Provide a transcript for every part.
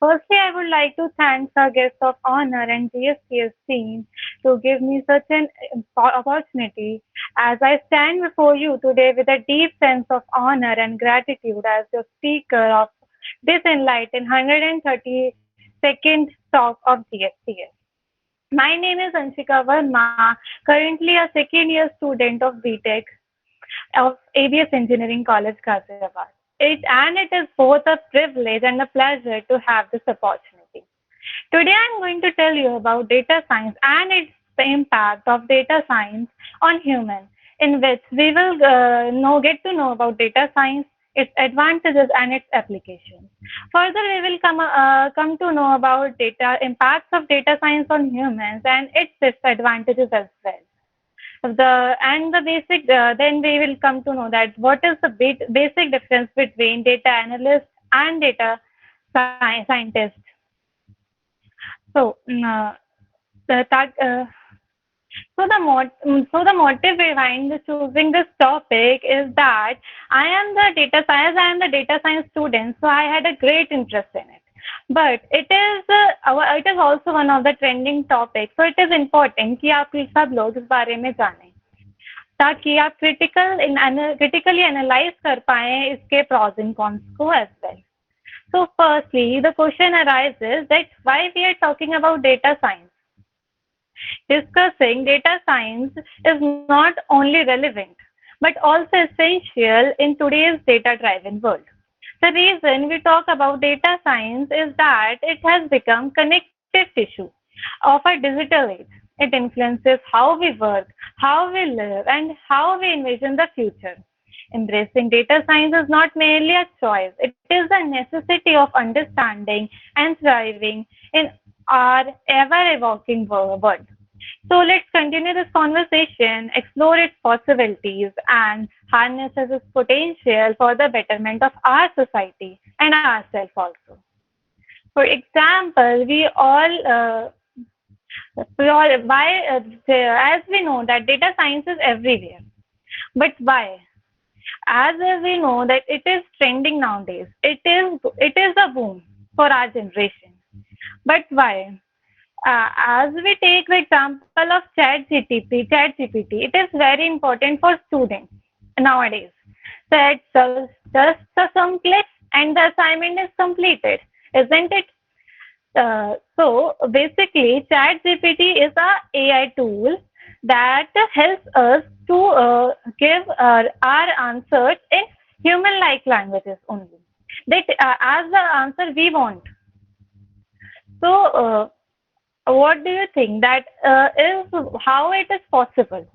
Firstly, I would like to thank our guest of honor and GSTS team to give me such an opportunity as I stand before you today with a deep sense of honor and gratitude as the speaker of this enlightened 132nd talk of GSTS. My name is Anshika Verma, currently a second year student of BTech of ABS Engineering College, Ghaziabad. It is both a privilege and a pleasure to have this opportunity. Today, I'm going to tell you about data science and its the impact of data science on humans, in which we will get to know about data science, its advantages and its applications. Further, we will come to know about data impacts of data science on humans and its disadvantages as well. The basic then we will come to know that what is the basic difference between data analyst and data scientist. So the, that so the motive behind choosing this topic is that I am the data science student, so I had a great interest in it. But it is also one of the trending topics, so it is important कि आप सब लोग इस बारे में जानें ताकि आप critically analyze कर पाएं इसके pros and cons को as well. So firstly, the question arises that why we are talking about data science. Discussing data science is not only relevant but also essential in today's data driven world. The reason we talk about data science is that it has become connective tissue of a digital age. It influences how we work, how we live, and how we envision the future. Embracing data science is not merely a choice, it is a necessity of understanding and thriving in our ever evolving world. So let's continue this conversation, explore its possibilities, and harness its potential for the betterment of our society and ourselves also. For example, as we know that data science is everywhere, but why? As we know that it is trending nowadays. It is a boom for our generation. But why? As we take the example of ChatGPT, it is very important for students nowadays. That just some clicks and the assignment is completed, isn't it? So basically, ChatGPT is a AI tool that helps us to give our answers in human-like languages only. That as the answer we want. So, what do you think that is how it is possible?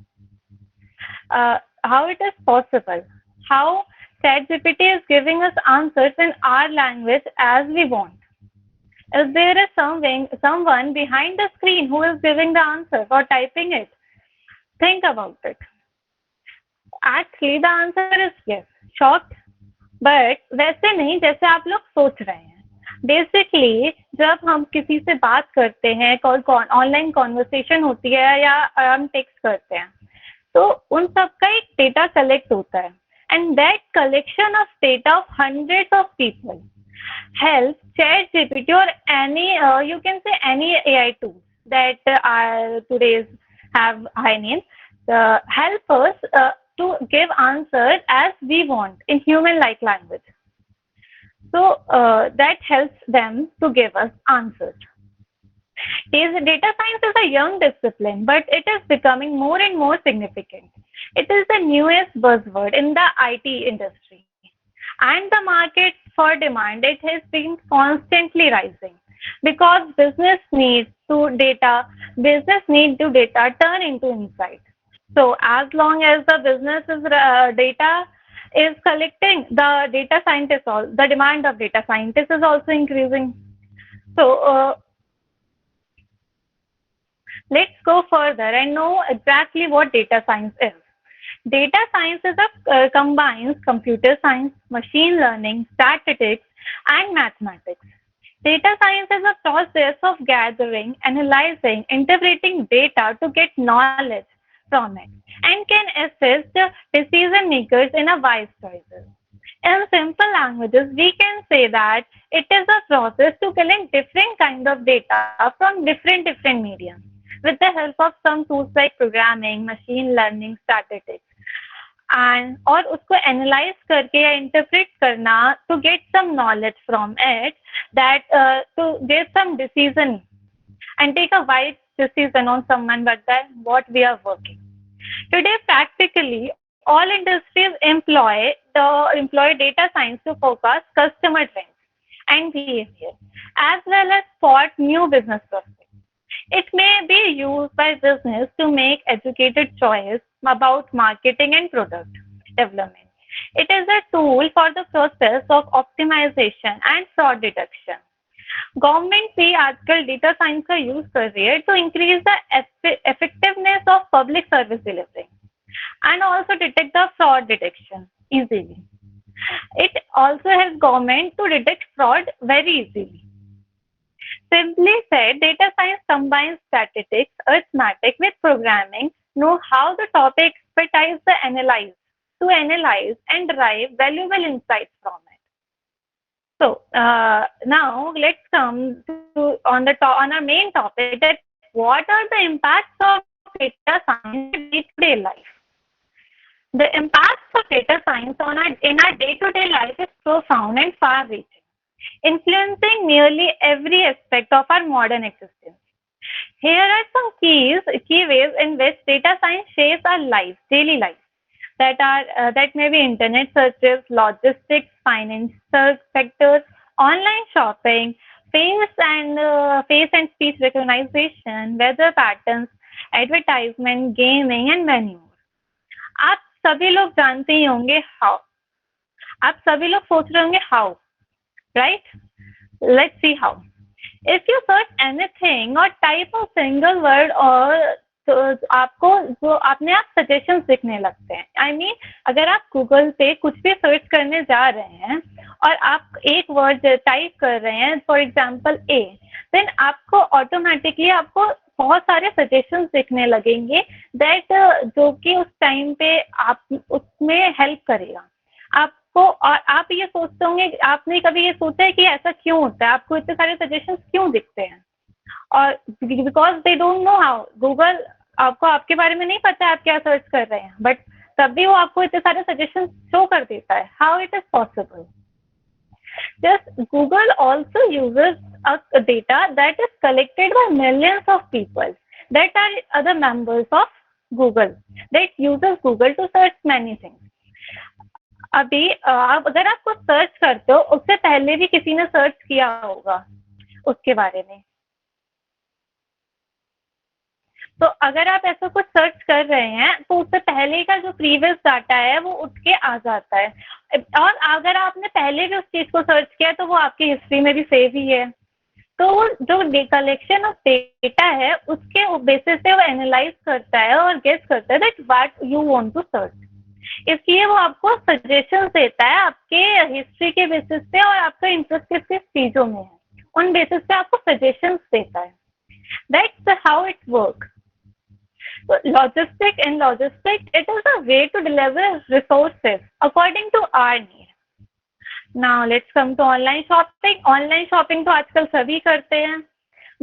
How it is possible? How ChatGPT is giving us answers in our language as we want? Is there is someone behind the screen who is giving the answer or typing it? Think about it. Actually, the answer is yes. Shocked? But वैसे नहीं जैसे आप लोग सोच रहे हैं basically जब हम किसी से बात करते हैं ऑनलाइन कॉन्वर्सेशन होती है या हम टेक्स्ट करते हैं तो उन सब का एक डेटा कलेक्ट होता है and that collection of data of hundreds of people help ChatGPT or any you can say any AI tool that today's have high names help us to give answers as we want in human-like language. So that helps them to give us answers. Data science is a young discipline, but it is becoming more and more significant. It is the newest buzzword in the IT industry. And the market for demand, it has been constantly rising because business need to data turn into insight. So as long as the business is data is collecting, the demand of data scientists is also increasing. So let's go further and know exactly what data science is. Data science combines computer science, machine learning, statistics, and mathematics. Data science is a process of gathering, analyzing, interpreting data to get knowledge from it and can assist decision makers in a wise choices. In simple languages, we can say that it is a process to collect different kind of data from different mediums with the help of some tools like programming, machine learning, statistics, and और उसको analyze करके या interpret करना to get some knowledge from it that to get some decision and take a wise decision on someone but that what we are working. Today, practically all industries employ data science to forecast customer trends and behavior, as well as spot new business prospects. It may be used by business to make educated choice about marketing and product development. It is a tool for the process of optimization and fraud detection. Government भी आजकल data science का use कर रही है to increase the effectiveness of public service delivery and also detect the fraud detection easily. It also helps government to detect fraud very easily. Simply said, data science combines statistics, arithmetic with programming, know how the topic expertise the analyze to analyze and derive valuable insights from it. So now let's come to on our main topic that what are the impacts of data science in day-to-day life. The impacts of data science in our day-to-day life is profound and far-reaching, influencing nearly every aspect of our modern existence. Here are some key ways in which data science shapes our lives, daily life. That may be internet searches, logistics, financial sectors, online shopping, face and speech recognition, weather patterns, advertisement, gaming, and many more. आप सभी लोग जानते ही होंगे how. आप सभी लोग सोच रहे होंगे how, right? Let's see how. If you search anything or type a single word or तो आपको जो अपने आप सजेशंस दिखने लगते हैं. I mean, अगर आप गूगल पे कुछ भी सर्च करने जा रहे हैं और आप एक वर्ड टाइप कर रहे हैं, फॉर एग्जाम्पल ए, देन आपको ऑटोमेटिकली आपको बहुत सारे सजेशंस दिखने लगेंगे दैट जो कि उस टाइम पे आप उसमें हेल्प करेगा आपको. और आप ये सोचते होंगे, आपने कभी ये सोचा है कि ऐसा क्यों होता है, आपको इतने सारे सजेशंस क्यों दिखते हैं? और because they don't know how. Google आपको आपके बारे में नहीं पता है आप क्या सर्च कर रहे हैं, बट तब भी वो आपको इतने सारे सजेशन शो कर देता है. How it is possible? Just Google also uses a data that is collected by millions of people that are other members of Google that uses Google to search many things. अभी आप अगर आप कुछ search करते हो उससे पहले भी किसी ने सर्च किया होगा उसके बारे में. तो अगर आप ऐसा कुछ सर्च कर रहे हैं तो उससे पहले का जो प्रीवियस डाटा है वो उठ के आ जाता है. और अगर आपने पहले भी उस चीज को सर्च किया तो वो आपकी हिस्ट्री में भी सेव ही है. तो जो कलेक्शन ऑफ डेटा है उसके बेसिस से वो एनालाइज करता है और गेस करता है that what you want to search. इसलिए वो आपको सजेशन देता है आपके हिस्ट्री के बेसिस पे और आपका इंटरेस्ट किस किस चीजों में है उन बेसिस पे आपको सजेशन देता है. That's how it work. So logistic, it is a way to deliver resources according to our need. Now let's come to online shopping. Online shopping तो आजकल सभी करते हैं.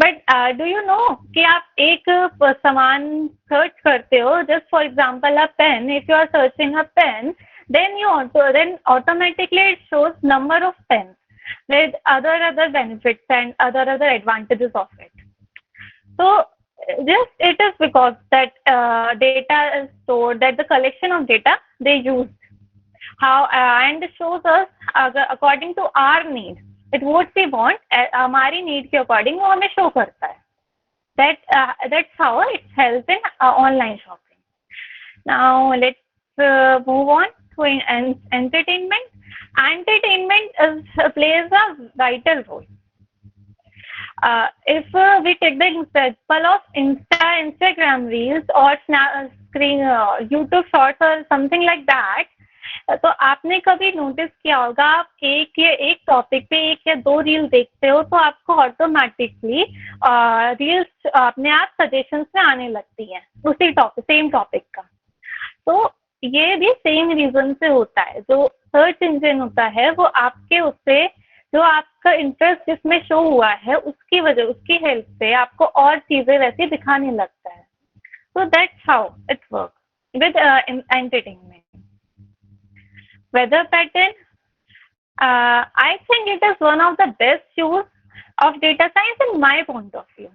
But do you know कि आप एक सामान सर्च करते हो, just for example a pen. If you are searching a pen, then automatically it shows number of pens with other benefits and other advantages of it. So just it is because that data is stored, that the collection of data they use how and shows us according to our need that what we want. हमारी need के according वो हमें show करता है. That's how it helps in online shopping. Now let's move on to entertainment. Entertainment plays a vital role. If we take the example of Instagram reels or YouTube shorts or something like that, तो आपने कभी notice किया होगा आप एक topic पे एक या दो रील देखते हो तो आपको ऑटोमेटिकली रील्स अपने आप सजेशंस में आने लगती हैं उसी टॉपिक सेम टॉपिक का. तो ये भी सेम रीजन से होता है। जो सर्च इंजन होता है वो आपके उससे जो आपका इंटरेस्ट जिसमें शो हुआ है उसकी वजह उसकी हेल्प से आपको और चीजें वैसे दिखाने लगता है। So that's how it works with entertainment. Weather pattern, I think it is one of the best use of data science in my point of view.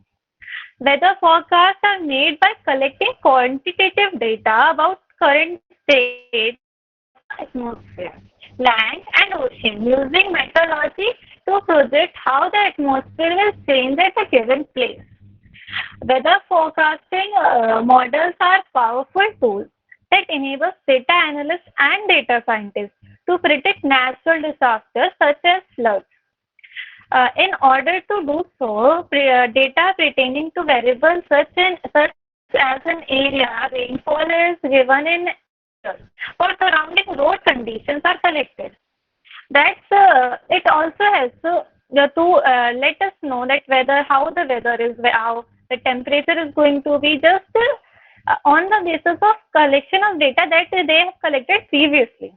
Weather forecasts are made by collecting quantitative data about current state of the atmosphere, land, and ocean using methodology to project how the atmosphere will change at a given place. Weather forecasting models are powerful tools that enable data analysts and data scientists to predict natural disasters such as floods. In order to do so, data pertaining to variables such as an area rainfall is given in acres or surrounding road conditions are collected. That's it also helps to let us know that whether how the weather is, how the temperature is going to be just on the basis of collection of data that they have collected previously.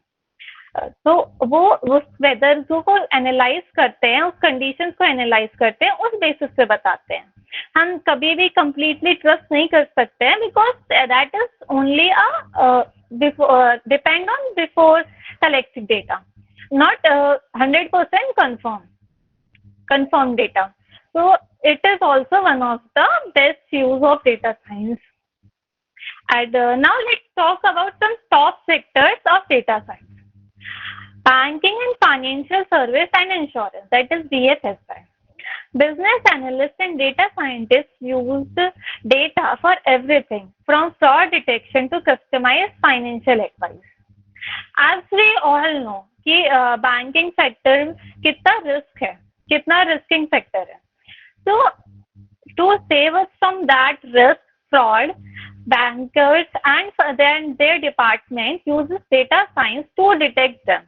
तो वो उस weather को analyse करते हैं, उस conditions को analyse करते हैं, उस बेसिस पे बताते हैं। हम कभी भी कंप्लीटली ट्रस्ट नहीं कर सकते हैं because that is only depend on before collected data, not 100% confirmed data. So it is also one of the best use of data science. And now let's talk about some top sectors of data science. Banking and financial service and insurance, that is BFSI. Business analysts and data scientists use data for everything from fraud detection to customized financial advice. As we all know कि banking sector कितना risk है, कितना risking sector है. So to save us from that risk, fraud, bankers and then their department uses data science to detect them,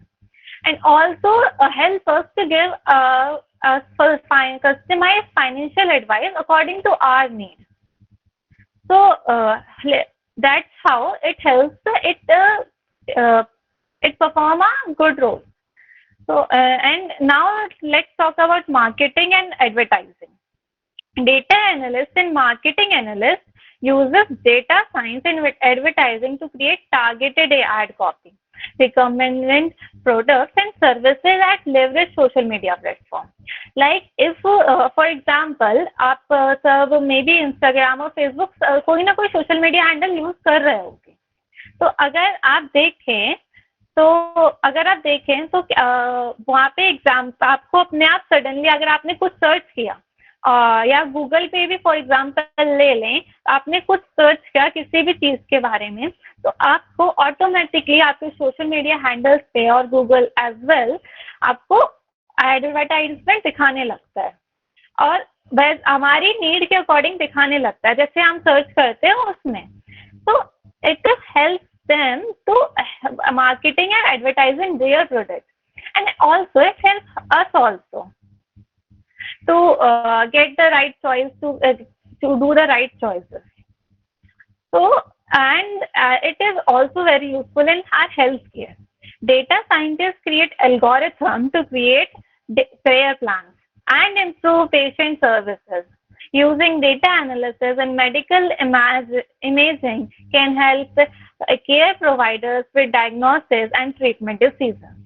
and also help us to give us customized financial advice according to our needs. So that's how it helps it perform a good role. So and now let's talk about marketing and advertising. Data analysts and marketing analysts uses data science in advertising to create targeted ad copy, recommend products and services that leverage social media platform. Like if for example आप सब may be Instagram और Facebook कोई ना कोई social media handle use कर रहे होगे, तो अगर आप देखें तो वहाँ पे एग्जाम आपको अपने आप सडनली अगर आपने कुछ सर्च किया या गूगल पे भी फॉर एग्जाम्पल ले लें, आपने कुछ सर्च किया किसी भी चीज़ के बारे में, तो आपको ऑटोमेटिकली आपके सोशल मीडिया हैंडल्स पे और गूगल एज वेल आपको एडवर्टाइजमेंट दिखाने लगता है और हमारी नीड के अकॉर्डिंग दिखाने लगता है, जैसे हम सर्च करते हैं उसमें. तो it help them to marketing and advertising their products, and also it helps us also to get the right choice to do the right choices. So and it is also very useful in our healthcare. Data scientists create algorithms to create care plans and improve patient services. Using data analysis and medical imaging can help care providers with diagnosis and treatment decisions.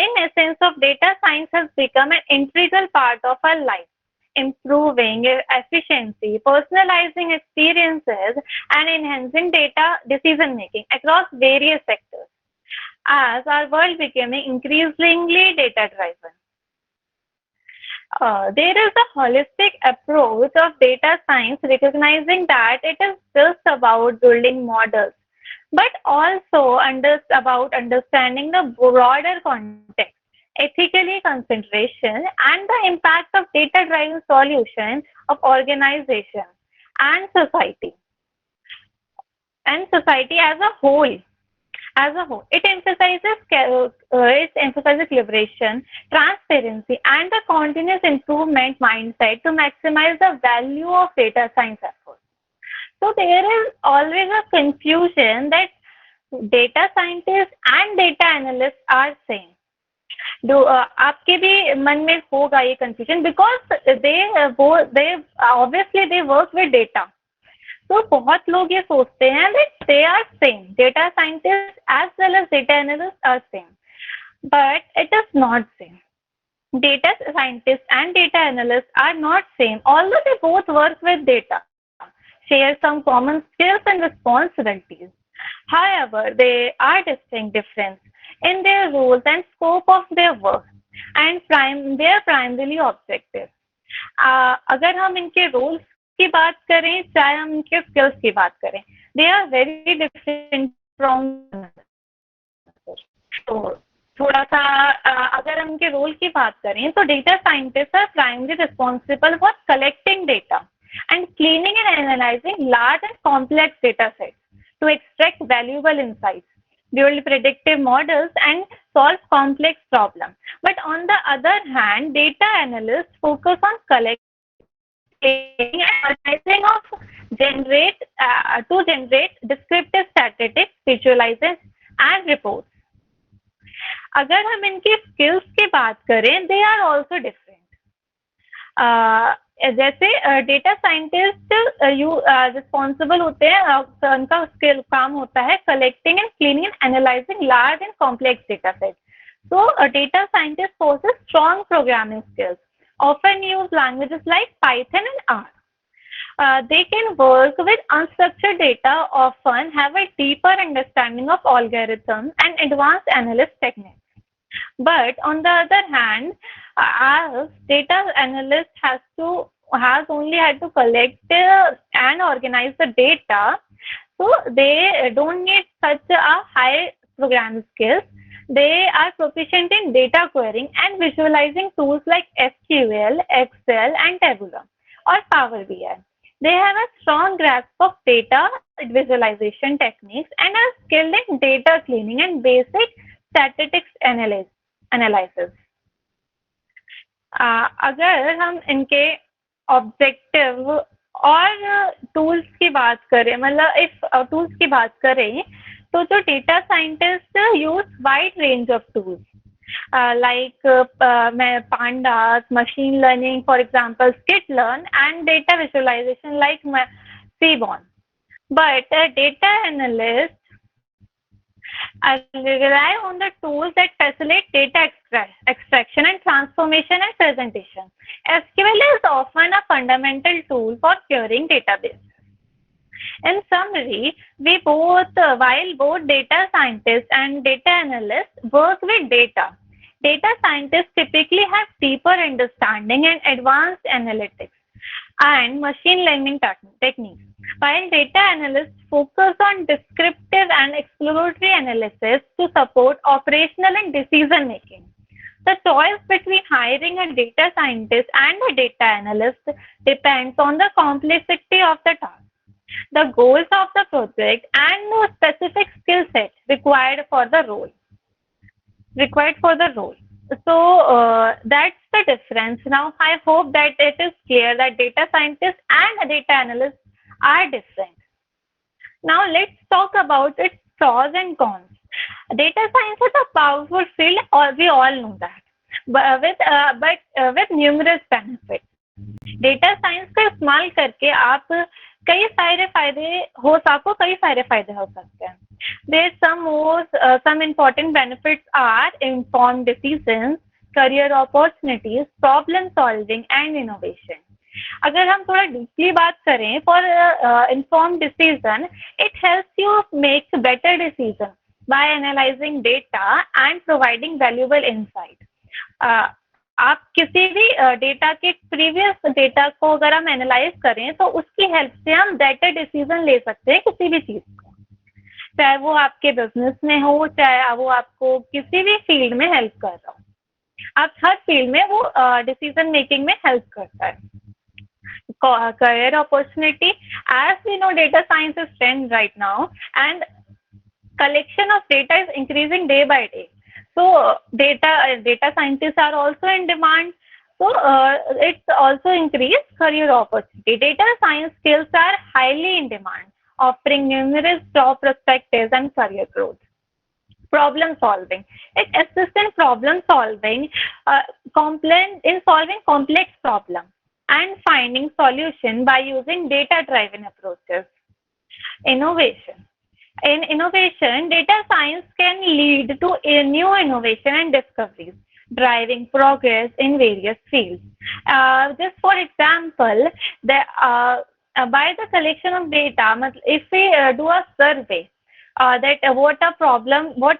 In essence, of data science has become an integral part of our life, improving efficiency, personalizing experiences, and enhancing data decision making across various sectors as our world becoming increasingly data driven. There is a holistic approach of data science, recognizing that it is just about building models, but also about understanding the broader context, ethically consideration, and the impact of data-driven solutions of organizations and society as a whole. It emphasizes liberation, transparency, and the continuous improvement mindset to maximize the value of data science efforts. So there is always a confusion that data scientists and data analysts are same. Do आपके भी मन में होगा ये confusion because they obviously they work with data. तो बहुत लोग ये सोचते हैं that they are same. Data scientists as well as data analysts are same, but it is not same. Data scientists and data analysts are not same, although they both work with data, share some common skills and responsibilities. However, they are distinct different in their roles and scope of their work and their primarily objectives. अगर हम इनके roles की बात करें, चाहे हम इनके skills की बात करें, they are very different from तो थोड़ा सा अगर हम इनके रोल की बात करें तो data scientist are primary responsible for collecting data and cleaning and analyzing large and complex data sets to extract valuable insights, build predictive models, and solve complex problems. But on the other hand, data analysts focus on collecting and analyzing of to generate descriptive statistics, visualizations, and reports. अगर हम इनकी skills की बात करें, they are also different. जैसे data scientist responsible होते हैं, उनका स्किल काम होता है collecting and cleaning and analysing large and complex data set. So data scientist possess strong programming skills, often use languages like Python and R. They can work with unstructured data, often have a deeper understanding of algorithms and advanced analyst techniques. But on the other hand, as data analyst has only had to collect and organize the data, so they don't need such a high programming skills. They are proficient in data querying and visualizing tools like SQL, Excel, and Tabular or Power BI. They have a strong grasp of data visualization techniques and are skilled in data cleaning and basic statistics analysis. अगर हम इनके objective और tools की बात करें, मतलब if tools की बात करें, तो जो data scientist use wide range of tools like pandas, machine learning, for example, skitlearn, and data visualization like Seaborn. But data analysts rely on the tools that facilitate data extraction and transformation and presentation. SQL is often a fundamental tool for querying databases. In summary, while both data scientists and data analysts work with data, data scientists typically have deeper understanding and advanced analytics and machine learning techniques, while data analysts focus on descriptive and exploratory analysis to support operational and decision making. The choice between hiring a data scientist and a data analyst depends on the complexity of the task, the goals of the project, and the specific skill set required for the role. So that's the difference. Now I hope that it is clear that data scientists and data analysts are different. Now let's talk about its pros and cons. Data science is a powerful field, or we all know that, but with numerous benefits. Data science का इस्तेमाल करके आप कई सारे फायदे हो सकते हैं. There some important benefits are informed decisions, career opportunities, problem solving, and innovation. अगर हम थोड़ा डीपली बात करें, for informed decision, it helps you make better decisions by analyzing data and providing valuable insight. आप किसी भी डेटा के previous data को अगर हम एनालाइज करें तो उसकी हेल्प से हम बेटर डिसीजन ले सकते हैं किसी भी चीज को, चाहे वो आपके बिजनेस में हो, चाहे वो आपको किसी भी फील्ड में हेल्प कर रहा हो. आप हर फील्ड में वो डिसीजन मेकिंग में हेल्प करता है. career opportunity, as we know, data science is trend right now, and collection of data is increasing day by day. So data scientists are also in demand. It also increased career opportunity. Data science skills are highly in demand, offering numerous job perspectives and career growth. Problem solving. It assists in problem solving, in solving complex problems and finding solution by using data-driven approaches. Innovation. In innovation, data science can lead to a new innovation and discoveries, driving progress in various fields. Just for example, by the collection of data, if we do a survey, that what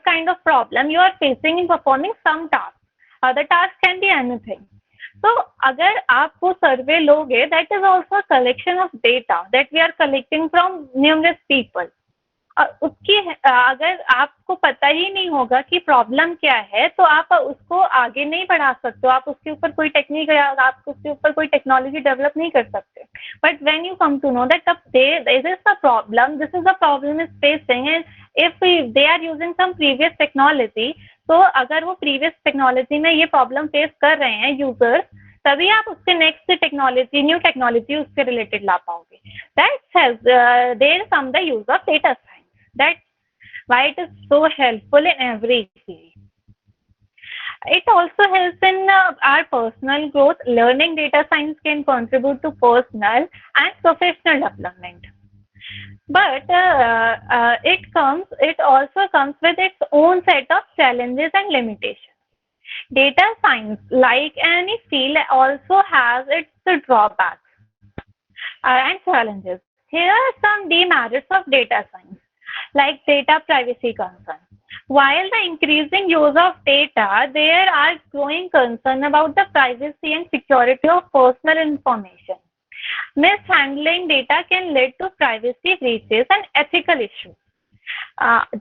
kind of problem you are facing in performing some task. The task can be anything. तो अगर आप वो सर्वे लोगे, that is also a collection of data that we are collecting from numerous people. उसकी अगर आपको पता ही नहीं होगा कि प्रॉब्लम क्या है, तो आप उसको आगे नहीं बढ़ा सकते, आप उसके ऊपर कोई टेक्निक या आप उसके ऊपर कोई टेक्नोलॉजी डेवलप नहीं कर सकते. But when you come to know that this is the problem, this is the problem is facing, and if they are using some previous technology, तो अगर वो प्रीवियस टेक्नोलॉजी में ये प्रॉब्लम फेस कर रहे हैं यूजर्स, तभी आप उसके नेक्स्ट टेक्नोलॉजी, न्यू टेक्नोलॉजी उससे रिलेटेड ला पाओगे. There come the use of data science. That's why it is so helpful in every field. It also helps in our personal growth. Learning data science can contribute to personal and professional development. But it also comes with its own set of challenges and limitations. Data science, like any field, also has its drawbacks and challenges. Here are some demerits of data science. Like data privacy concern. While the increasing use of data, there are growing concern about the privacy and security of personal information. Mishandling data can lead to privacy breaches and ethical issues.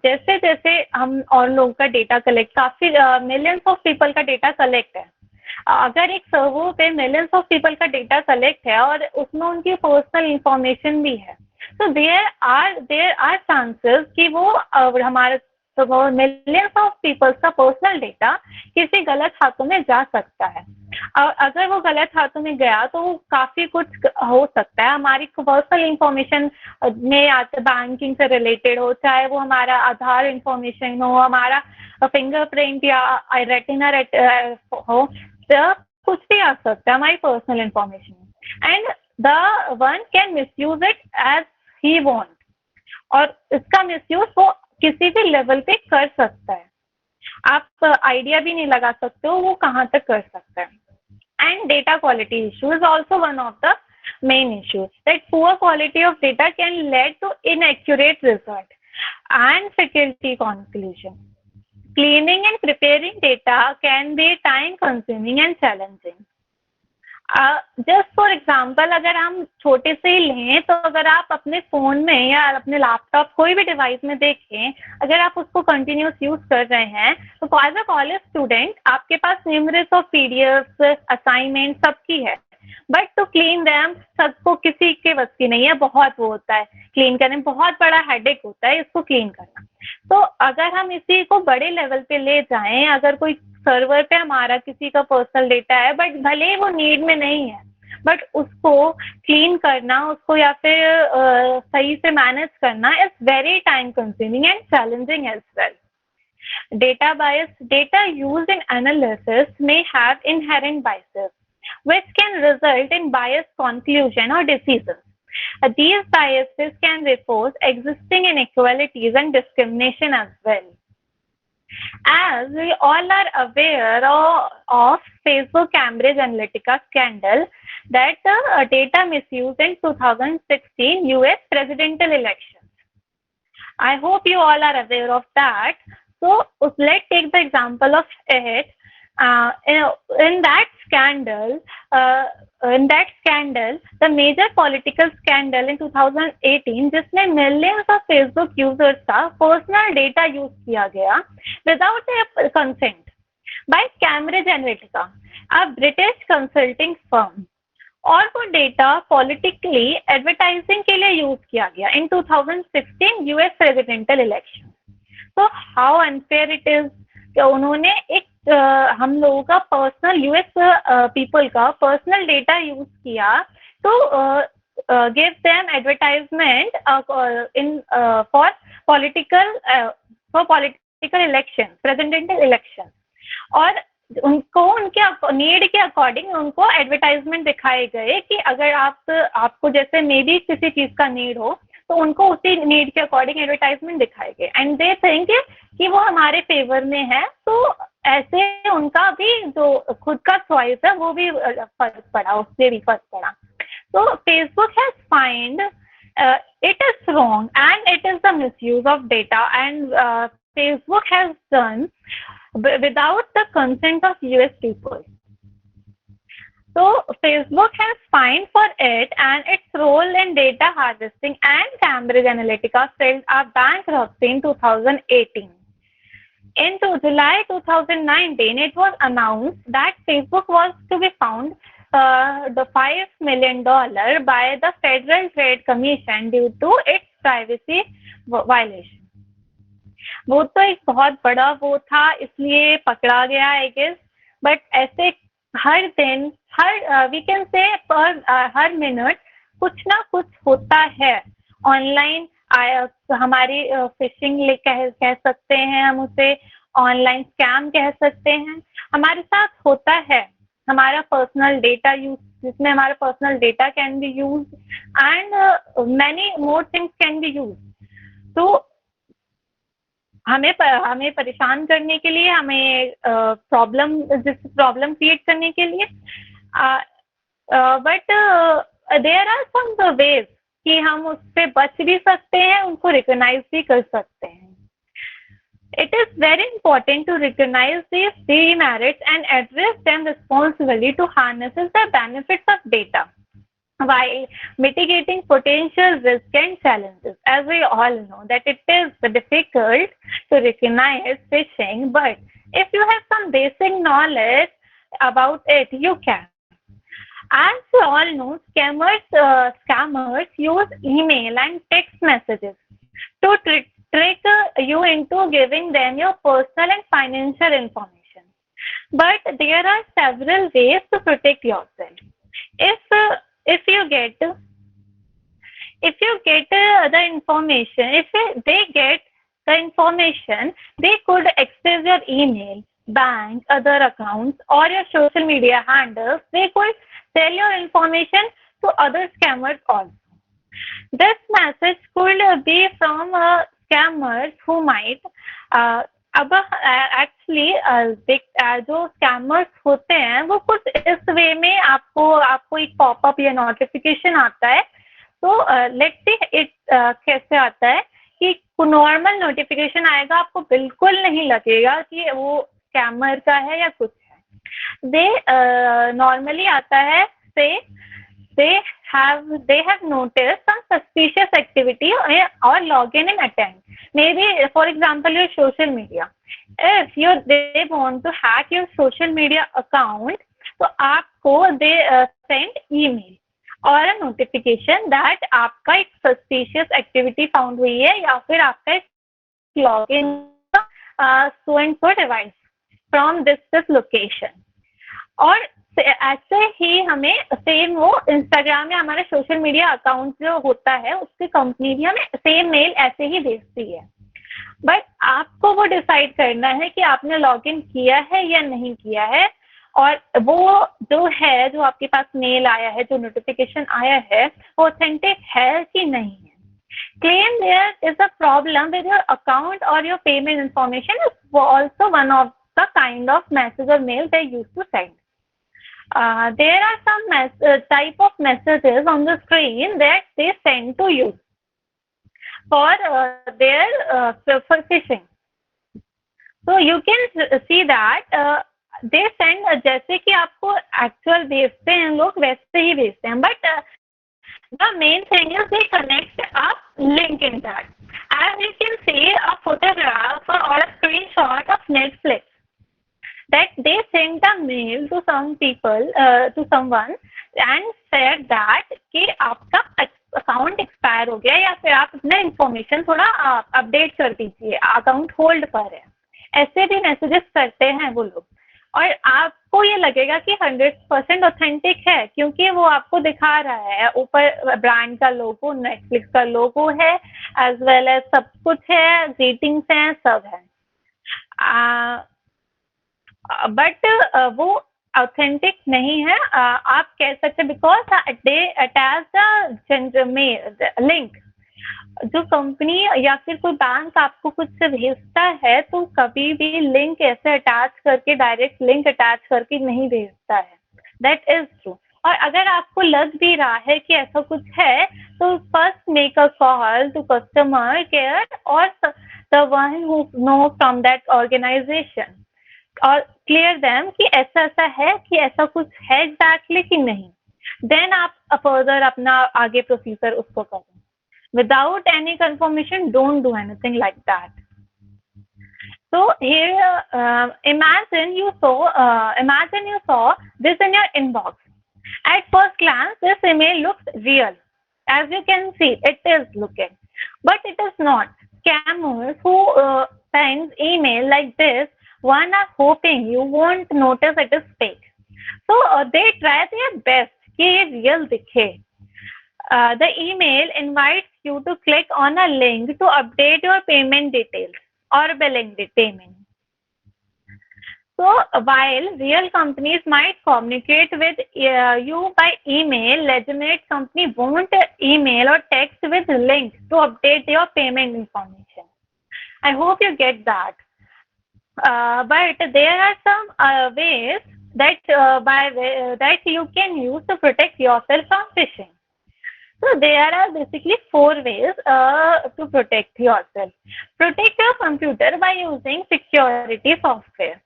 जैसे जैसे हम और लोगों का data collect, काफी millions of people का data collect है. अगर एक सर्वर पे मिलियंस ऑफ पीपल का डेटा कलेक्ट है और उसमें उनकी पर्सनल इंफॉर्मेशन भी है, तो देयर आर चांसेस कि वो हमारे मिलियंस ऑफ पीपल्स का पर्सनल डेटा किसी गलत हाथों में जा सकता है. अगर वो गलत हाथों में गया तो काफी कुछ हो सकता है. हमारी पर्सनल इंफॉर्मेशन में या तो बैंकिंग से रिलेटेड हो, चाहे वो हमारा आधार इंफॉर्मेशन हो, हमारा फिंगरप्रिंट या रेटिना हो, तो कुछ भी आ सकता है हमारी personal information. And the one can misuse it as he want, और इसका मिसयूज वो किसी भी लेवल पे कर सकता है. आप आइडिया भी नहीं लगा सकते हो वो कहाँ तक कर सकता है. And data quality issue is also one of the main issues. That poor quality of data can lead to inaccurate result and faculty conclusion. Cleaning and preparing data can be time consuming and challenging. Just for example, अगर हम छोटे से ही लें, तो अगर आप अपने phone में या अपने लैपटॉप कोई भी डिवाइस में देखें, अगर आप उसको कंटिन्यूस यूज़ कर रहे हैं, तो एज अ कॉलेज स्टूडेंट आपके पास न्यूमरस ऑफ पीडीएफ, असाइनमेंट सबकी है, बट टू क्लीन दैम सबको किसी के बस की नहीं है. बहुत वो होता है क्लीन करने में, बहुत बड़ा हेडेक होता है इसको क्लीन करना. तो अगर हम इसी को बड़े लेवल पे ले जाएं, अगर कोई सर्वर पे हमारा किसी का पर्सनल डेटा है, बट भले वो नीड में नहीं है, बट उसको क्लीन करना, उसको या फिर सही से मैनेज करना is very time consuming and challenging as well. Data bias. Data used in analysis may have inherent biases, which can result in biased conclusion or decisions. These biases can reinforce existing inequalities and discrimination as well. As we all are aware of Facebook Cambridge Analytica scandal, that data misuse in 2016 US presidential elections. I hope you all are aware of that. So let's take the example of it. In that scandal, the major political scandal in 2018, जिसमें millions of Facebook users का personal data use किया गया without their consent by Cambridge Analytica, a British consulting firm. और वो data politically advertising के लिए use किया गया इन 2016 यूएस प्रेसिडेंशियल इलेक्शन. तो हाउ अनफेयर इट इज कि उन्होंने एक हम लोगों का पर्सनल यूएस पीपल का पर्सनल डेटा यूज किया to give them advertisement in for political election, presidential election, और उनको उनके नीड के अकॉर्डिंग उनको एडवर्टाइजमेंट दिखाए गए कि अगर आपको जैसे मे बी किसी चीज का नीड हो तो उनको उसी नीड के अकॉर्डिंग एडवर्टाइजमेंट दिखाए गए एंड दे थिंक कि वो हमारे फेवर में है, तो ऐसे उनका भी जो खुद का चॉइस है वो भी फर्क पड़ा, उससे भी फर्क पड़ा. So Facebook has find it is wrong and it is the misuse of data, and Facebook has done without the consent of US people. So Facebook has fined for it, and its role in data harvesting and Cambridge Analytica filed a bankruptcy in 2018. In July 2019, it was announced that Facebook was to be found the $5 million by the Federal Trade Commission due to its privacy violation. वो तो एक बहुत बड़ा वो था, इसलिए पकड़ा गया आई गेस. बट ऐसे हर दिन, हर वी कैन से पर हर मिनट कुछ ना कुछ होता है ऑनलाइन. हमारी फिशिंग कह सकते हैं, हम उसे ऑनलाइन स्कैम कह सकते हैं, हमारे साथ होता है. हमारा पर्सनल डेटा यूज, जिसमें हमारा personal data can be use and many more things can be use. तो हमें परेशान करने के लिए, हमें प्रॉब्लम क्रिएट करने के लिए. But there are some ways कि हम उससे बच भी सकते हैं, उनको रिकॉग्नाइज भी कर सकते हैं. It is very important to recognize these demerits and address them responsibly to harness the benefits of data while mitigating potential risks and challenges. As we all know that it is difficult to recognize phishing, but if you have some basic knowledge about it, you can. As we all know, scammers use email and text messages to trick you into giving them your personal and financial information. But there are several ways to protect yourself. If you get the information, if they get the information, they could access your email, bank, other accounts, or your social media handles. They could sell your information to other scammers also. This message could be from scammers who might अब actually जो scammers होते हैं वो कुछ इस वे में आपको एक पॉपअप या नोटिफिकेशन आता है. तो लेट्स सी इट कैसे आता है कि नॉर्मल नोटिफिकेशन आएगा, आपको बिल्कुल नहीं लगेगा कि वो स्कैमर का है या कुछ है. दे नॉर्मली आता है से they have noticed some suspicious activity or log in and attend. Maybe for example your social media, if they want to hack your social media account, तो आपको they send email और a notification that आपका एक suspicious activity found हुई है या फिर आपका एक login so and so device from this location. और ऐसे ही हमें सेम वो इंस्टाग्राम या हमारा सोशल मीडिया अकाउंट जो होता है उसकी कंपनी भी हमें सेम मेल ऐसे ही भेजती है. बट आपको वो डिसाइड करना है कि आपने लॉग इन किया है या नहीं किया है, और वो जो है जो आपके पास मेल आया है, जो नोटिफिकेशन आया है, वो ऑथेंटिक है कि नहीं है. Claim there is a problem with your account or your payment information is also one of the kind of message or mail they used to send. There are some type of messages on the screen that they send to you for their for phishing. So you can see that they send जैसे कि आपको actual भेजते हैं लोग वैसे ही भेजते हैं, but the main thing is they connect a link in that. As you can see a photograph or a screenshot of Netflix, that they sent a mail to some people, to someone and said that कि आपका account expire हो गया या फिर आप अपना information थोड़ा update कर दीजिए, अकाउंट होल्ड पर है. ऐसे भी मैसेजेस करते हैं वो लोग, और आपको ये लगेगा कि 100% ऑथेंटिक है क्योंकि वो आपको दिखा रहा है, ऊपर ब्रांड का लोगो, नेटफ्लिक्स का लोगो है, एज वेल एज सब कुछ है, रेटिंग्स हैं, सब है। बट वो ऑथेंटिक नहीं है। आप कह सकते because they attach the link. जो कंपनी या फिर कोई बैंक आपको कुछ से भेजता है तो कभी भी लिंक ऐसे अटैच करके, डायरेक्ट लिंक अटैच करके नहीं भेजता है। That is true. और अगर आपको लग भी रहा है कि ऐसा कुछ है तो first make a call to customer care और the one who know from that organisation, और क्लियर देम कि ऐसा ऐसा है, कि ऐसा कुछ है एग्जैक्टली कि नहीं। देन आप फर्दर अपना आगे प्रोसीजर उसको करें। Without any confirmation, don't do anything like that. So here, imagine you saw this in your inbox. At first glance, this email looks real. As you can see, it is looking, but it is not. Scammers who send email like this, one are hoping you won't notice it is fake. So they try their best कि ये real दिखे. The email invites you to click on a link to update your payment details or billing payment. So while real companies might communicate with you by email, legitimate company won't email or text with link to update your payment information. I hope you get that. But there are some ways that you can use to protect yourself from phishing. So there are basically 4 ways to protect yourself. Protect your computer by using security software.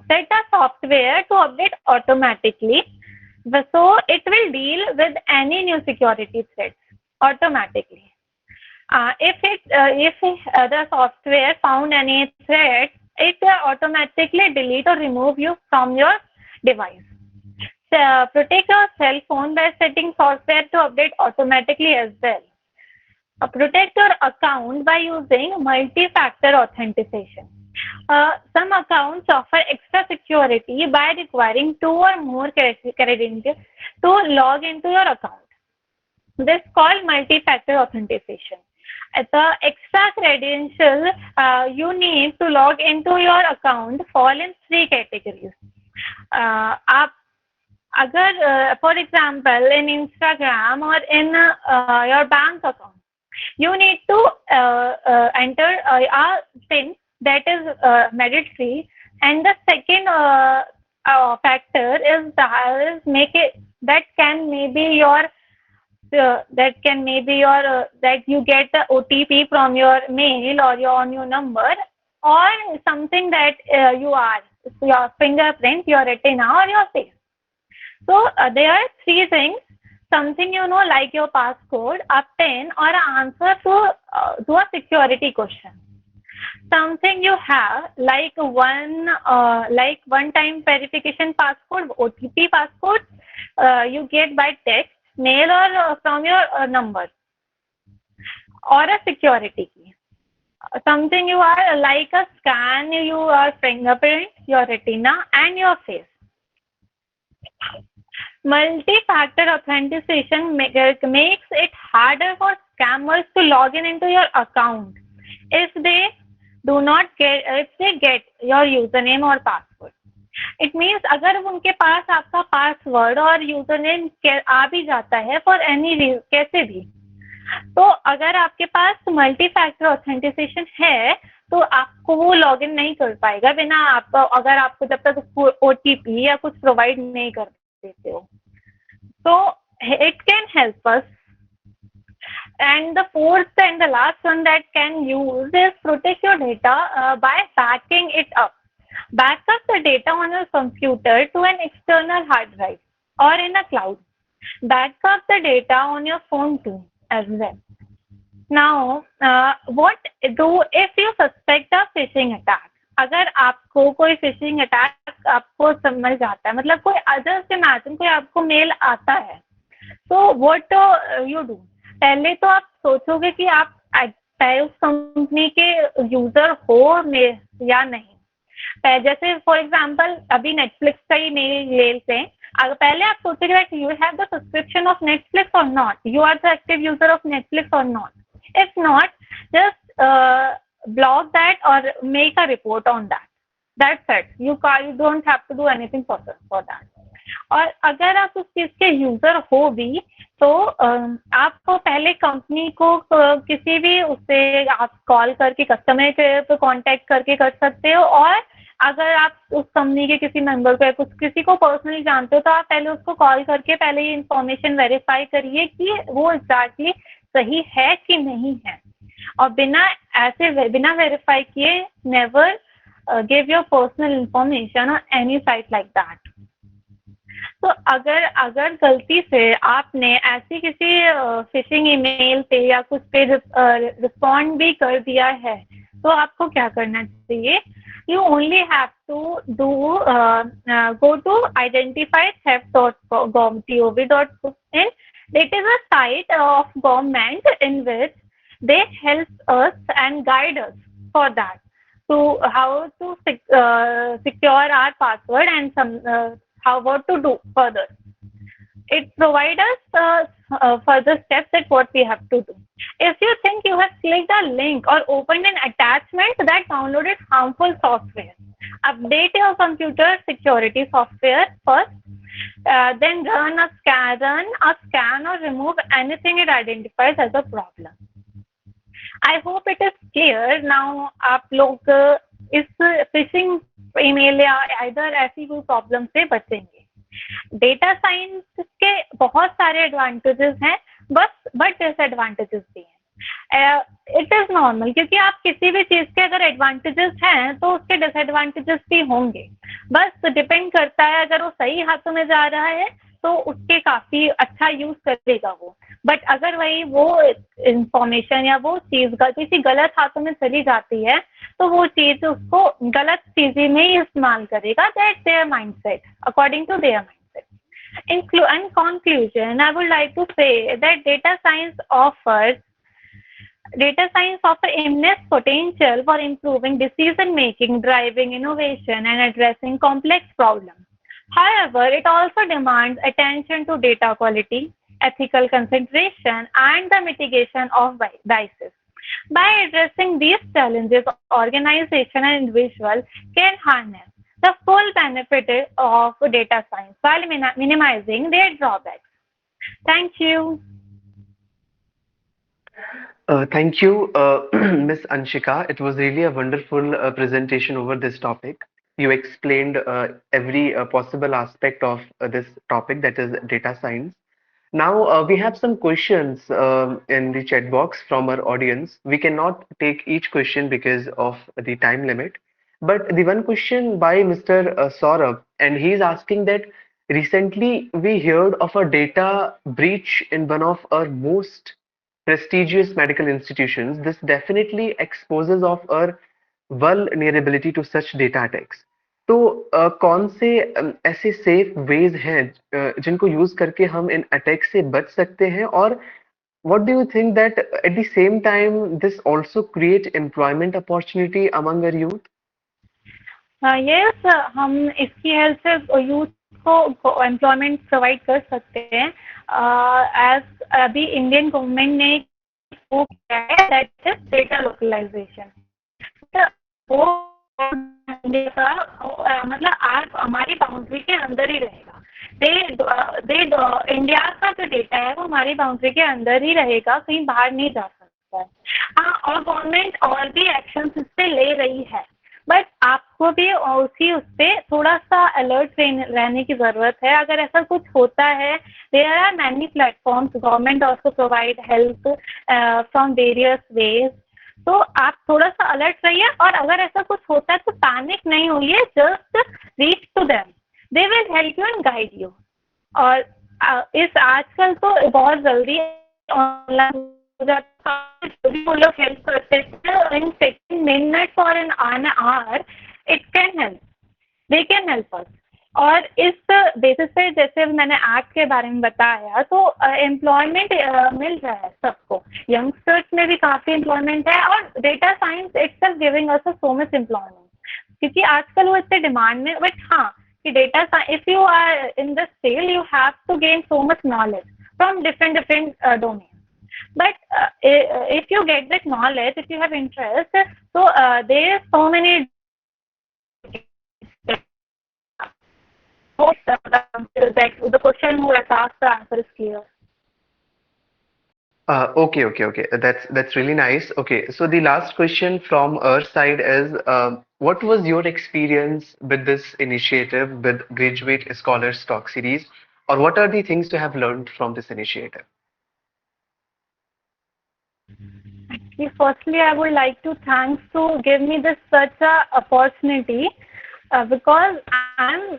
Set a software to update automatically, so it will deal with any new security threats automatically. If the software found any threat, it automatically delete or remove you from your device. Protect your cell phone by setting software to update automatically as well. Protect your account by using multi-factor authentication. Some accounts offer extra security by requiring 2 or more credentials to log into your account. This is called multi-factor authentication. The extra credentials you need to log into your account fall in 3 categories. आप अगर for example in Instagram or in your bank account, you need to enter a PIN that is mandatory, and the second factor is that can maybe your that you get the OTP from your mail or on your number, or something that your fingerprint, your retina, or your face. So there are 3 things: something like your passcode, a PIN, or an answer to a security question. Something you have like one-time verification passcode, OTP passcode, you get by text, mail, or from your number, or a security key. Something you are like a scan your fingerprint, your retina, and your face. Multi-factor authentication makes it harder for scammers to log into your account if they get your username or password. It means अगर उनके पास आपका password और username आ भी जाता है for any reason, कैसे भी, तो अगर आपके पास मल्टी फैक्टर ऑथेंटिकेशन है तो आपको वो लॉगिन नहीं कर पाएगा बिना अगर आपको जब तक ओटीपी या कुछ प्रोवाइड नहीं कर देते हो. So it can help us. And the fourth and the last one that can use is protect your data by backing it up. Back up the data on your computer to an external hard drive or in a cloud. Back up the data on your phone too as well. Now, what do if you suspect a phishing attack? अगर आपको कोई phishing attack आपको समझ आता है, मतलब कोई just imagine कोई आपको मेल आता है, तो व्हाट यू डू. पहले तो आप सोचोगे कि आप चाहे उस कंपनी के यूजर हो या नहीं। जैसे फॉर एग्जाम्पल अभी नेटफ्लिक्स का ही मेल ले लेते हैं। अगर पहले आप सोचेंगे that you have the subscription of Netflix और not, you are the active user of Netflix और नॉट। If not, just block that और make a report on that. That's it, you don't have to do anything for that. और अगर आप उस चीज के यूजर हो भी तो आपको पहले कंपनी को किसी भी उससे आप कॉल करके कस्टमर केयर पे कांटेक्ट करके कर सकते हो। और अगर आप उस कंपनी के किसी मेंबर को या कुछ किसी को पर्सनली जानते हो तो आप पहले उसको कॉल करके पहले ये इन्फॉर्मेशन वेरीफाई करिए कि वो एग्जैक्टली सही है कि नहीं है। और बिना वेरीफाई किए never give your personal information on any site like that. तो अगर गलती से आपने ऐसी किसी फिशिंग ईमेल पे या कुछ पे रिस्पॉन्ड भी कर दिया है तो आपको क्या करना चाहिए? You only have to do go to identifytheft.gov.in. It is a site of government in which they help us and guide us for that, to how to secure our password and how what to do further. It provides us further steps at what we have to do. If you think you have clicked a link or opened an attachment that downloaded harmful software, update your computer security software first. Then run a scan or remove anything it identifies as a problem. I hope it is clear now. आप लोग इस phishing email या इधर ऐसी कोई problem से बचेंगे। Data science के बहुत सारे एडवांटेजेस हैं, बट डिसएडवांटेजेस भी हैं। इट इज नॉर्मल, क्योंकि आप किसी भी चीज के अगर एडवांटेजेस हैं तो उसके डिसएडवांटेजेस भी होंगे। बस डिपेंड करता है, अगर वो सही हाथों में जा रहा है तो उसके काफी अच्छा यूज करेगा वो। बट अगर वो इंफॉर्मेशन या वो चीज किसी गलत हाथों में चली जाती है तो वो चीज उसको गलत चीजें में ही इस्तेमाल करेगा। That their mindset, according to their mindset. In conclusion, I would like to say that data science offers immense potential for improving decision making, driving innovation, and addressing complex problems. However, it also demands attention to data quality, ethical consideration, and the mitigation of biases. By addressing these challenges, organization and individual can harness the full benefit of data science while minimizing their drawbacks. Thank you. Thank you, Miss Anshika. It was really a wonderful presentation over this topic. You explained every possible aspect of this topic, that is data science. Now, we have some questions in the chat box from our audience. We cannot take each question because of the time limit. But the one question by Mr. Saurabh, and he's asking that recently we heard of a data breach in one of our most prestigious medical institutions. This definitely exposes of our vulnerability to such data attacks. तो कौन से ऐसे safe veg हैं जिनको use करके हम in attack से बच सकते हैं, और what do you think that at the same time this also create employment opportunity among our youth? Yes, हम इसकी हेल्प से यूथ को एम्प्लॉयमेंट प्रोवाइड कर सकते हैं। एज अभी इंडियन गवर्नमेंट ने वो किया है, दैट इज डेटा लोकलाइजेशन। वो इंडिया का मतलब आप हमारी बाउंड्री के अंदर ही रहेगा। इंडिया का जो डेटा है वो हमारी बाउंड्री के अंदर ही रहेगा, कहीं बाहर नहीं जा सकता है। हाँ, और गवर्नमेंट और भी एक्शन इस पे ले रही है, बट आपको भी उस पे थोड़ा सा अलर्ट रहने की जरूरत है। अगर ऐसा कुछ होता है, there are many platforms, government also provide help from various ways. तो आप थोड़ा सा अलर्ट रहिए, और अगर ऐसा कुछ होता है तो पैनिक नहीं होइए, just reach to them, they will help you and guide you. और इस आजकल तो बहुत जल्दी ऑनलाइन हो जाता है, वो लोग हेल्प करते हैं इन टेकिंग मिनट्स और in an hour. It can help, they can help us. और इस बेसिस पे जैसे मैंने एक्ट के बारे में बताया तो एम्प्लॉयमेंट मिल रहा है सबको, यंगस्टर्स में भी काफ़ी एम्प्लॉयमेंट है और data science itself giving us so much employment, क्योंकि आजकल वो इतने डिमांड में, बट हाँ कि data if you are in this field you have to gain so much knowledge from different different domain. But if you get that knowledge, if you have interest, so there are so many that the question who has asked, the answer is clear. Okay. That's really nice. Okay, so the last question from our side is, what was your experience with this initiative with Graduate Scholars Talk Series, or what are the things you have learned from this initiative? Actually, firstly, I would like to thanks to give me this such a opportunity because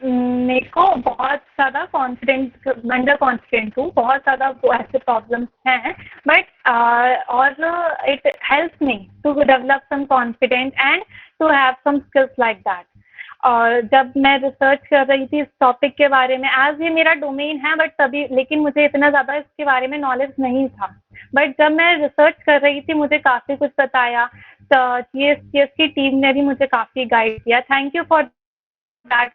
मेरे को बहुत ज़्यादा confident under confident हूँ, बहुत ज़्यादा ऐसे problems हैं, but और it helps me to develop some confident and to have some skills like that. और जब मैं रिसर्च कर रही थी इस टॉपिक के बारे में, एज ये मेरा डोमेन है बट तभी, लेकिन मुझे इतना ज़्यादा इसके बारे में नॉलेज नहीं था, बट जब मैं रिसर्च कर रही थी मुझे काफ़ी कुछ बताया, तो GSTS की टीम ने भी मुझे काफ़ी गाइड किया. Thank you for that,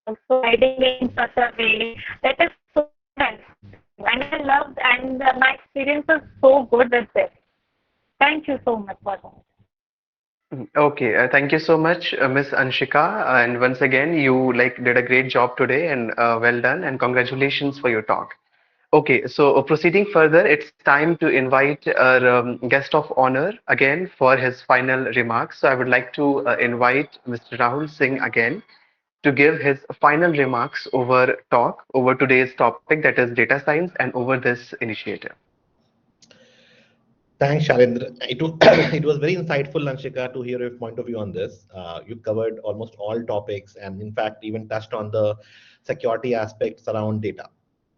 also guiding me in such a way that is so helpful, and I love, and my experience is so good with this. Thank you so much for that. Okay, thank you so much, Miss Anshika. And once again, you like did a great job today, and well done, and congratulations for your talk. Okay, so proceeding further, it's time to invite our guest of honor again for his final remarks. So I would like to invite Mr. Rahul Singh again to give his final remarks over today's topic, that is data science, and over this initiative. Thanks, Shalendra. It was very insightful, Anshika, to hear your point of view on this. You covered almost all topics and, in fact, even touched on the security aspects around data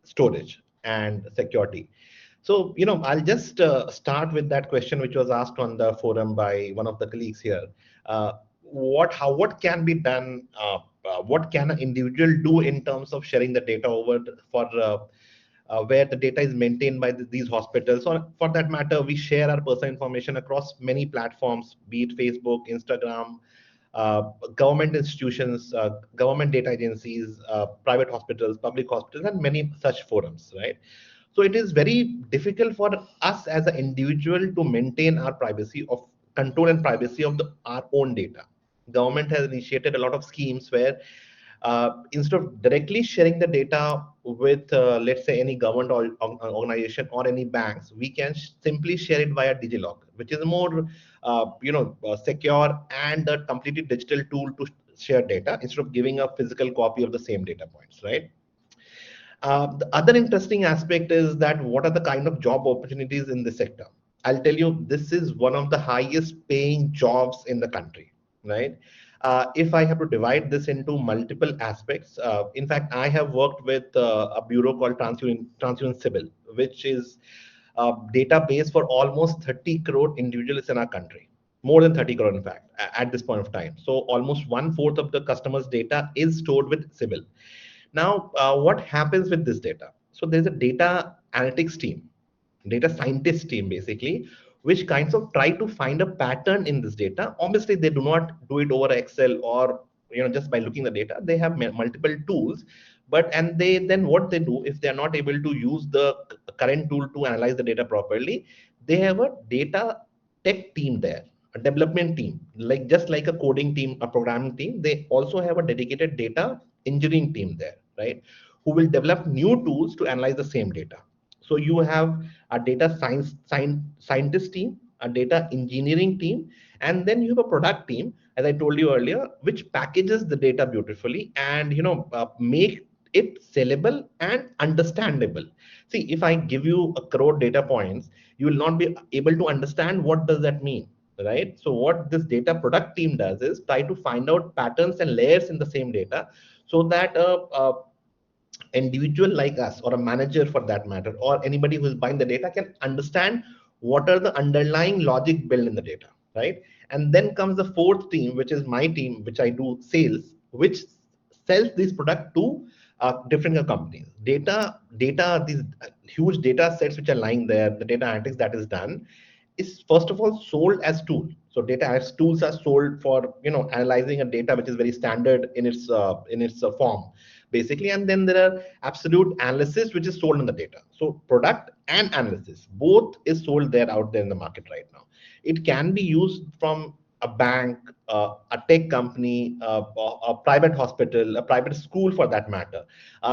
storage and security. So, I'll just start with that question which was asked on the forum by one of the colleagues here. What can be done? What can an individual do in terms of sharing the data over for where the data is maintained by these hospitals, or for that matter, we share our personal information across many platforms, be it Facebook, Instagram, government institutions, government data agencies, private hospitals, public hospitals, and many such forums, right? So it is very difficult for us as an individual to maintain our privacy of control and privacy of our own data. Government has initiated a lot of schemes where instead of directly sharing the data with, let's say, any government organization or any banks, we can simply share it via DigiLocker, which is a more, secure and a completely digital tool to share data instead of giving a physical copy of the same data points, right? The other interesting aspect is that what are the kind of job opportunities in this sector? I'll tell you, this is one of the highest paying jobs in the country, right? If I have to divide this into multiple aspects, in fact, I have worked with a bureau called TransUnion Civil, which is a database for almost 30 crore individuals in our country, more than 30 crore, in fact, at this point of time. So almost 1/4 of the customer's data is stored with Civil. Now, what happens with this data? So there's a data analytics team, data scientist team, basically, which kinds of try to find a pattern in this data. Obviously, they do not do it over Excel or just by looking at the data. They have multiple tools, and they then what they do if they are not able to use the current tool to analyze the data properly, they have a data tech team there, a development team, like just like a coding team, a programming team. They also have a dedicated data engineering team there, right? Who will develop new tools to analyze the same data. So you have a data scientist team, a data engineering team, and then you have a product team, as I told you earlier, which packages the data beautifully and make it sellable and understandable. See, if I give you a crore data points, you will not be able to understand what does that mean, right? So what this data product team does is try to find out patterns and layers in the same data so that a individual like us, or a manager for that matter, or anybody who is buying the data, can understand what are the underlying logic built in the data, right? And then comes the fourth team, which is my team, which I do sales, which sells this product to different companies. Data, these huge data sets which are lying there, the data analytics that is done is first of all sold as tool. So data analytics tools are sold for analyzing a data which is very standard in its form basically, and then there are absolute analysis which is sold on the data. So product and analysis both is sold there out there in the market right now. It can be used from a bank, a tech company, a private hospital, a private school for that matter.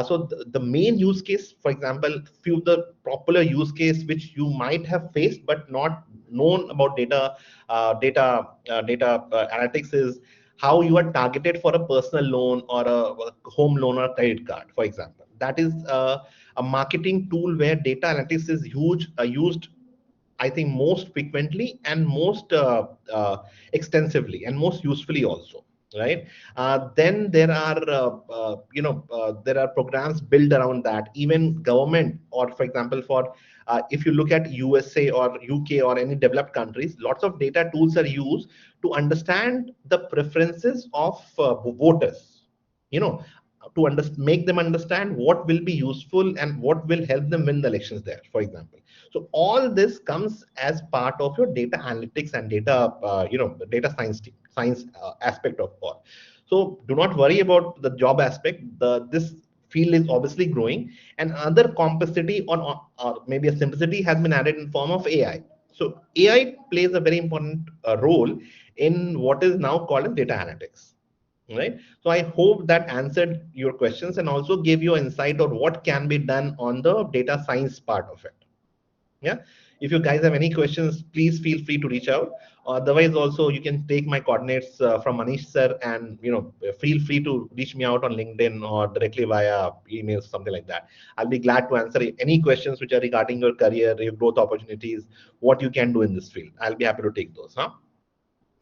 So the main use case, for example, few of the popular use case which you might have faced but not known about data analytics is how you are targeted for a personal loan or a home loan or a credit card, for example. That is a marketing tool where data analytics is used, I think, most frequently and most extensively and most usefully also, right? Then there are programs built around that. Even government, or for example, for if you look at USA or UK or any developed countries, lots of data tools are used to understand the preferences of voters. You know, make them understand what will be useful and what will help them win the elections there, for example. So all this comes as part of your data analytics and data science aspect of all. So do not worry about the job aspect. This field is obviously growing, and another complexity or maybe a simplicity has been added in form of AI. So AI plays a very important role in what is now called as data analytics, right? So I hope that answered your questions and also gave you insight on what can be done on the data science part of it. Yeah, if you guys have any questions, please feel free to reach out. Otherwise also you can take my coordinates from Manish sir, and feel free to reach me out on LinkedIn or directly via email, something like that. I'll be glad to answer any questions which are regarding your career, your growth opportunities, what you can do in this field. I'll be happy to take those.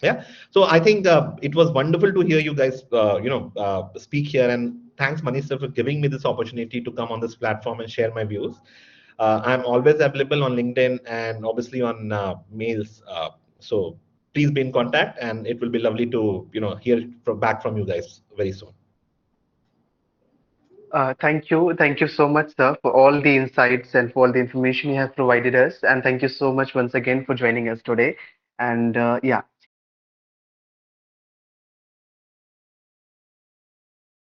Yeah, so I think it was wonderful to hear you guys speak here, and thanks Manish sir for giving me this opportunity to come on this platform and share my views. I'm always available on LinkedIn and obviously on mails, so please be in contact, and it will be lovely to hear back from you guys very soon. Thank you so much, sir, for all the insights and for all the information you have provided us. And thank you so much once again for joining us today. And yeah,